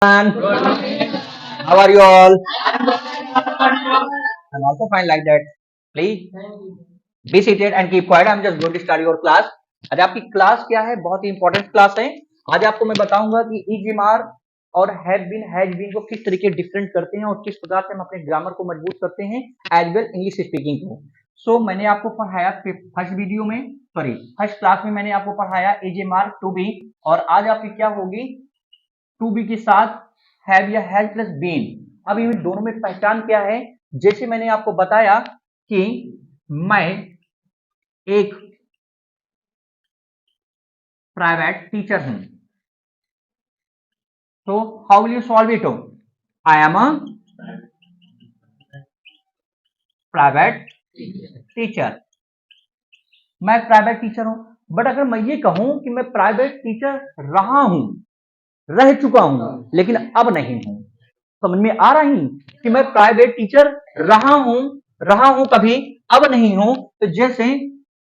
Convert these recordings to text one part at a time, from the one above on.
How are you all? I'm also fine like that. Please be seated and keep quiet. I'm just going to start your class. आज आपकी class क्या है? बहुत ही important class है. आज आपको मैं बताऊंगा कि इज और हैज बीन को किस तरीके डिफरेंट करते हैं और किस प्रकार से हम अपने ग्रामर को मजबूत करते हैं एज वेल इंग्लिश स्पीकिंग को. सो मैंने आपको पढ़ाया फर्स्ट क्लास में मैंने आपको पढ़ाया इज टू बी और आज आपकी क्या होगी टू बी के साथ हैव या हैज प्लस बीन. अब इन दोनों में पहचान क्या है? जैसे मैंने आपको बताया कि मैं एक प्राइवेट टीचर हूं, तो how will you solve it? I am a private teacher. मैं प्राइवेट टीचर हूं, बट अगर मैं ये कहूं कि मैं प्राइवेट टीचर रह चुका हूं लेकिन अब नहीं हूं, समझ में आ रही कि मैं प्राइवेट टीचर रहा हूं कभी, अब नहीं हूं. तो जैसे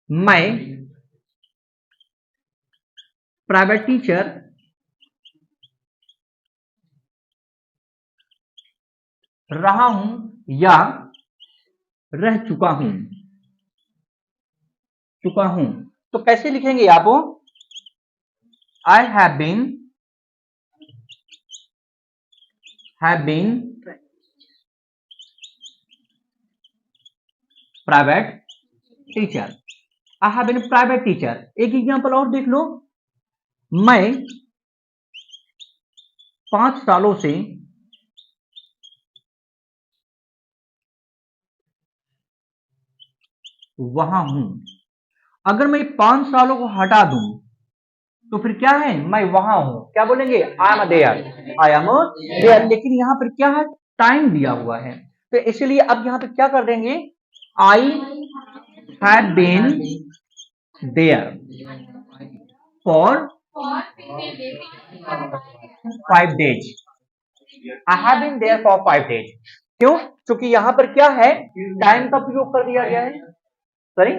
मैं प्राइवेट टीचर रहा हूं या रह चुका हूं तो कैसे लिखेंगे आप? I have been private teacher. I have been private teacher. एक एग्जांपल और देख लो. मैं 5 सालों से वहां हूं. अगर मैं 5 सालों को हटा दूं तो फिर क्या है? मैं वहां हूं. क्या बोलेंगे? I am there. लेकिन यहां पर क्या है? टाइम दिया हुआ है, तो इसलिए अब यहां पे क्या कर देंगे? I have been there for 5 days. I have been there for 5 days. क्यों? क्योंकि यहां पर क्या है? टाइम का प्रयोग कर दिया गया है. Sorry,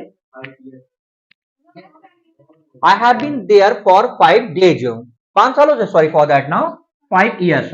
I have been there for 5 days. 5 सालों से, sorry for that, now 5 years.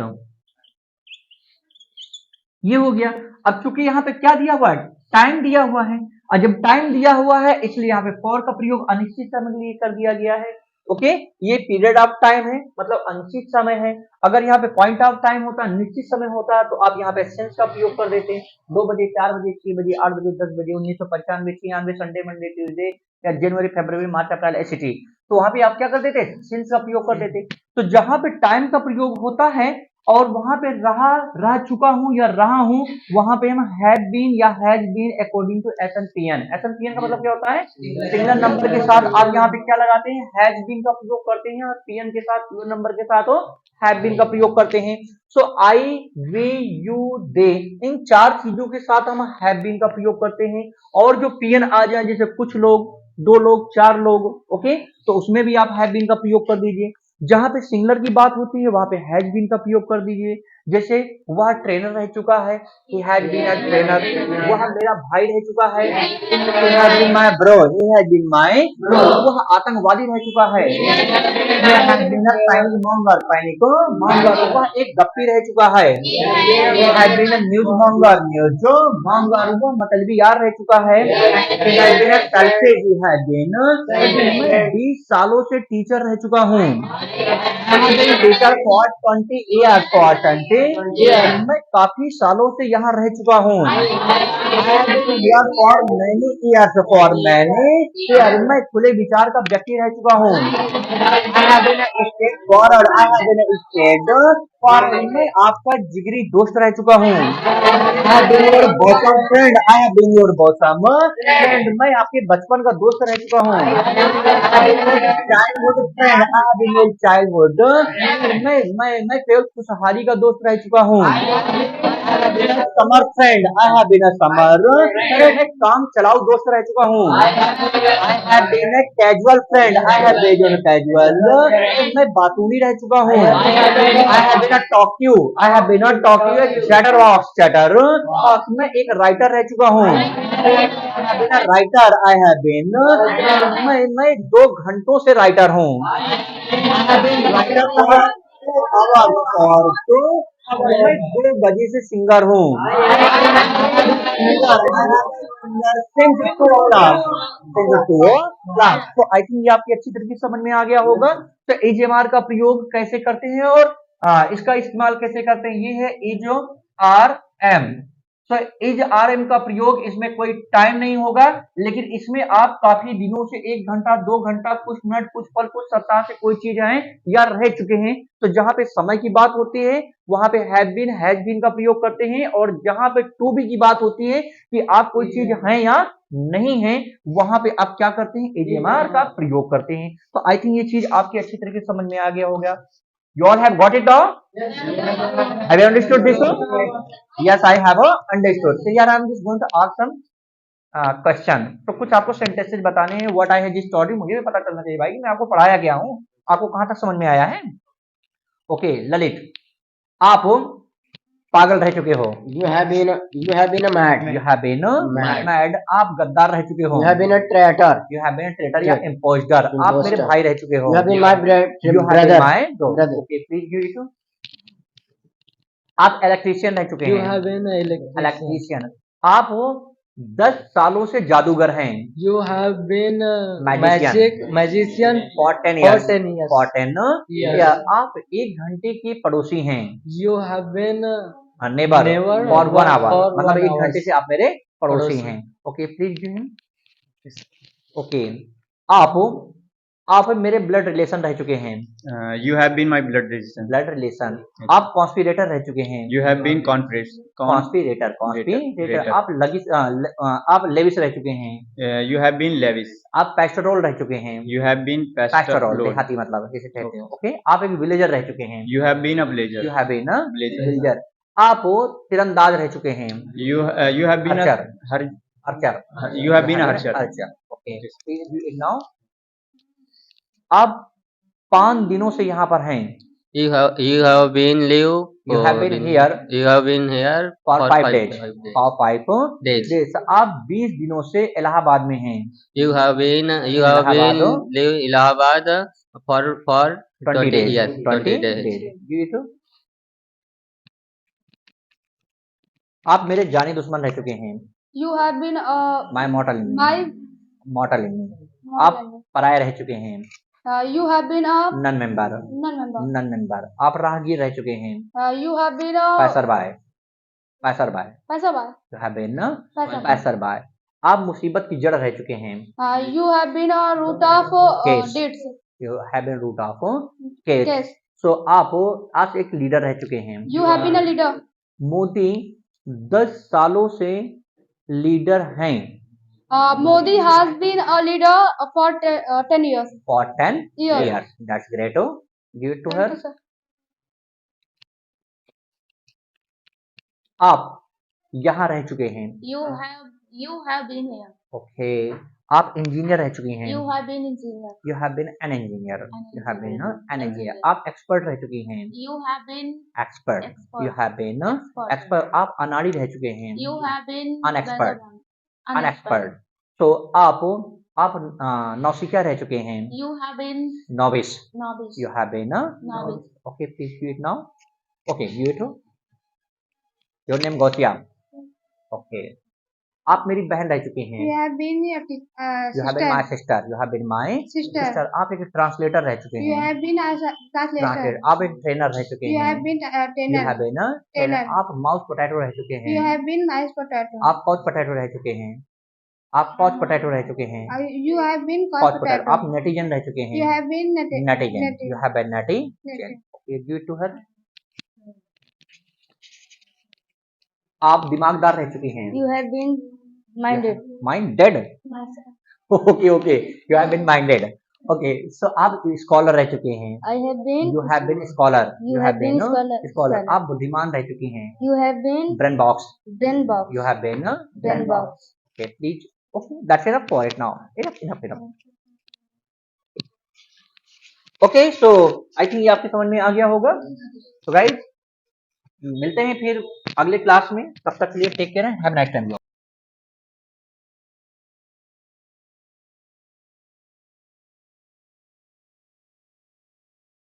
ये हो गया. अब चूंकि यहाँ पे क्या दिया हुआ है? टाइम दिया हुआ है, और जब टाइम दिया हुआ है इसलिए यहाँ पे फॉर का प्रयोग अनिश्चित समय के लिए कर दिया गया है. ओके, ये पीरियड ऑफ टाइम है, मतलब अनिश्चित समय है. अगर यहाँ पे पॉइंट ऑफ टाइम होता, निश्चित समय होता, तो आप यहाँ पे सेंस का प्रयोग कर देते. 2 बजे, 4 बजे, 6 बजे, 8 बजे, 10 बजे, 1995, 96, संडे, मंडे, ट्यूजडे, या जनवरी, फरवरी, मार्च, अप्रैल, एसटी. तो वहां पे आप क्या कर देते? सेंस का प्रयोग कर देते. तो जहां पे टाइम का प्रयोग होता है और वहां पे रह चुका हूं या रहा हूं, वहां पे हम हैव बीन या हैज बीन अकॉर्डिंग टू एसएनपीएन. एसएनपीएन का मतलब क्या होता है? सिंगल नंबर के साथ आप यहाँ पे क्या लगाते हैं? हैज बीन का प्रयोग करते हैं, और पीएन के साथ, प्लूरल नंबर के साथ हैव बीन का प्रयोग करते हैं. सो आई, वी, यू, दे, इन 4 चीजों के साथ हम हैव बीन का प्रयोग करते हैं. और जो पीएन आ जाए, जैसे कुछ लोग, 2 लोग, 4 लोग, ओके, तो उसमें भी आप हैव बीन का प्रयोग कर दीजिए. जहां पे सिंगुलर की बात होती है वहां पे हैज बीन का प्रयोग कर दीजिए. जैसे वह ट्रेनर रह चुका है, he had been a trainer. वह मेरा भाई रह चुका है, he had been my bro. He had been my bro. वह आतंकवादी रह चुका है, he had been a Chinese monger. Panic monger. वह एक गप्पी रह चुका है, he had been a news monger. News monger. वह मतलबी यार रह चुका है, he had been a selfish. He had been. मैं 20 सालों से टीचर रह चुका हूँ. Teacher for 20 years. For 20 years. मैं काफी सालों से यहाँ रह चुका हूँ. For many years. For many year. मैं खुले विचार का व्यक्ति रह चुका हूँ. मैं आपका जिगरी दोस्त रह चुका हूँ. Friend. I have been your bosom friend. मैं आपके बचपन का दोस्त रह चुका हूँ. Childhood friend. I have been your childhood. मैं केवल खुशहाली का दोस्त रह चुका हूँ. Summer friend. I have been a summer. मैं काम चलाऊ दोस्त रह चुका हूँ. I have been a casual friend. I have been casual. मैं बातूनी रह चुका हूँ. I have been a talkie. I have been a talkie. Chatterbox. Chatterbox. मैं एक राइटर रह चुका हूँ. राइटर. I have been. मैं 2 घंटों से राइटर हूँ. राइटर तो मैं 2 बजे से सिंगर हूँ। तो आई थिंक ये आपकी अच्छी तरीके से समझ में आ गया होगा। तो एजीएमआर का प्रयोग कैसे करते हैं और इसका इस्तेमाल कैसे करते हैं, ये है इज आर एम। तो इज आर एम का प्रयोग, इसमें कोई टाइम नहीं होगा, लेकिन इसमें आप काफी दिनों से 1 घंटा 2 घंटा कुछ मिनट कुछ पल कुछ सप्ताह से कोई चीज है या रह चुके हैं, तो जहां पे समय की बात होती है वहां पे हैव बीन हैज बीन का प्रयोग करते हैं, और जहां पे टू बी की बात होती है कि आप कोई चीज है या नहीं है, वहां पे आप क्या करते हैं, एजीएमआर का प्रयोग करते हैं। तो आई थिंक ये चीज आपकी अच्छी तरीके से समझ में आ गया होगा। You all have got it down? Have you understood this one? Yes, I have understood. So here I am just going to ask some question. तो कुछ आपको सेंटेंसेस बताने हैं, what I have just told you, मुझे भी पता चलना चाहिए भाई कि मैं आपको पढ़ाया क्या हूँ, आपको कहाँ तक समझ में आया है। ओके ललित, आप पागल रह चुके हो। You have been mad. You have been mad. आप गद्दार रह चुके हो। You have been a traitor. You have been a traitor या impostor. आप मेरे भाई रह चुके हो। You have been my brother. You have been my brother. Okay, please give it to. आप इलेक्ट्रीशियन रह चुके हैं। You have been an electrician. आप 10 सालों से जादूगर हैं। You have been magician for 10 years. For 10 years. आप 1 घंटे के पड़ोसी हैं। You have been neighbour for 1 hour. मतलब 1 hour. घंटे से आप मेरे पड़ोसी हैं। Okay please give him. Okay आप मेरे ब्लड रिलेशन रह चुके हैं। You have been my blood relation. Blood relation. आप कॉन्स्पिरेटर रह चुके हैं। You have been conspirator. आप लेविस रह चुके हैं। You have been Levis. आप पैस्टरोल रह चुके हैं। You have been पैस्टरोल देहाती मतलब जिसे कहते हैं। ओके आप एक विलेजर रह चुके हैं। You have been a villager. You have been a villager. आप तीरंदाज रह चुके हैं। You have been archer. You have been a archer. Okay now आप 5 दिनों से यहाँ पर हैं। You have been here for 5 days. For 5 days. आप 20 दिनों से इलाहाबाद में हैं। You have been live Allahabad for 20 days. 20 days. आप मेरे जानी दुश्मन रह चुके हैं। You have been my mortal enemy. आप पराये रह चुके हैं। You have been a non member. आप राहगीर रह चुके हैं। You have been a पैसरबाई। You have been a पैसरबाई। आप मुसीबत की जड़ रह चुके हैं। You have been a root of dates. You have been root of case. So आप एक लीडर रह चुके हैं। You have been a leader. Modi 10 सालों से लीडर हैं। Modi has been a leader for 10 years. For 10 years. That's great. Give it to her. आप यहाँ रह चुके हैं। You have been here. Okay. आप इंजीनियर रह चुकी हैं। You have been engineer. You have been an engineer. You have been an engineer. आप एक्सपर्ट रह चुकी हैं। You have been expert. You have been expert. आप अनाड़ी रह चुके हैं। You have been unexpert. So आप नौसिखिया रह चुके हैं। You have been novice. You have been novice. Okay, please do it now. Okay, give it to. Your name Gausia. Okay. आप मेरी बहन रह चुकी हैं। You have been You have been my sister. You have been my sister. आप एक translator रह चुके हैं। You have been a translator. आप एक ट्रेनर रह चुके हैं। You have been a trainer. You have been a trainer. आप माउस पोटैटो रह चुके हैं। You have been mashed potato. आप काउच पोटैटो रह चुके हैं। आप काउच पोटैटो रह चुके हैं। You have been couch potato. आप नेटिजन रह चुके हैं। You have been netizen. You have been netizen. Okay, give it to her. आप दिमागदार रह चुके हैं। You have been minded. Minded. Okay. You have been minded. Okay, so आप scholar रह चुके हैं। I have been. You have been scholar. You have been scholar. आप बुद्धिमान रह चुकी हैं। You have been brain box. You have been brain box. Okay, please. Okay, that's enough for it now. Enough. Okay, so I think ये आपकी समझ में आ गया होगा। So guys, मिलते हैं फिर अगले क्लास में। तब तक के लिए take care, have nice time.